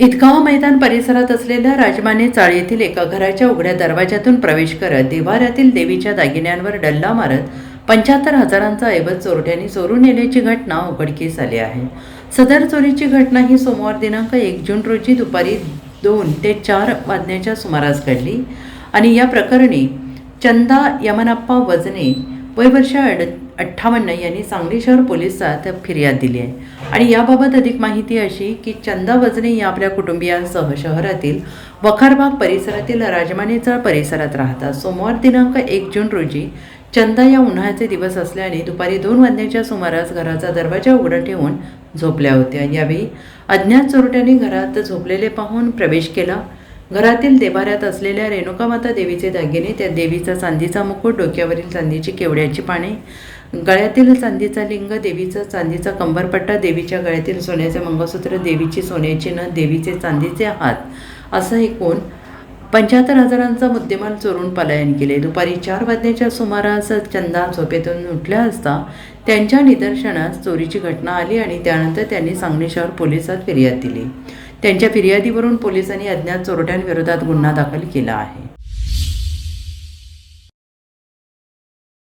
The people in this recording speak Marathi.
ईदगाह मैदान परिसरात असलेल्या राजमाने चाळ येथील एका घराच्या उघड्या दरवाजातून प्रवेश करत देव्हाऱ्यातील देवीच्या दागिन्यांवर डल्ला मारत 75,000चा ऐवज चोरट्यांनी चोरून नेल्याची घटना उघडकीस आली आहे। सदर चोरीची घटना ही सोमवार दिनांक 1 जून रोजी दुपारी 2 ते 4 वाजण्याच्या सुमारास घडली आणि या प्रकरणी चंदा यमनप्पा वजने वय वर्ष 58 यांनी सांगली शहर पोलिसात फिर्याद दिली आहे। आणि याबाबत अधिक माहिती अशी की चंदा वजने या आपल्या कुटुंबियांसह शहरातील वखारबाग परिसरातील राजमाने चाळ परिसरात राहतात। सोमवार दिनांक 1 जून रोजी चंदा या उन्हाळ्याचे दिवस असल्याने दुपारी 2 वाजण्याच्या सुमारास घराचा दरवाजा उघडा ठेवून झोपल्या होत्या। यावेळी अज्ञात चोरट्यांनी घरात झोपलेले पाहून प्रवेश केला। घरातील देव्हाऱ्यात असलेल्या रेणुकामाता देवीचे दागिने, त्या देवीचा चांदीचा मुकुट, डोक्यावरील चांदीची केवड्याची पाने, गळ्यातील चांदीचा लिंग, देवीचा चांदीचा कंबरपट्टा, देवीच्या गळ्यातील सोन्याचे मंगळसूत्र, देवीची सोन्याची नथ, देवीचे चांदीचे हात असं एकूण 75,000चा मुद्देमाल चोरून पलायन केले। दुपारी 4 वाजण्याच्या सुमारास चंदा झोपेतून उठल्या असता त्यांच्या निदर्शनास चोरीची घटना आली आणि त्यानंतर त्यांनी सांगली शहर पोलिसात फिर्याद दिली। त्यांच्या फिर्यादीवरून पोलिसांनी अज्ञात चोरट्यांविरोधात गुन्हा दाखल केला आहे।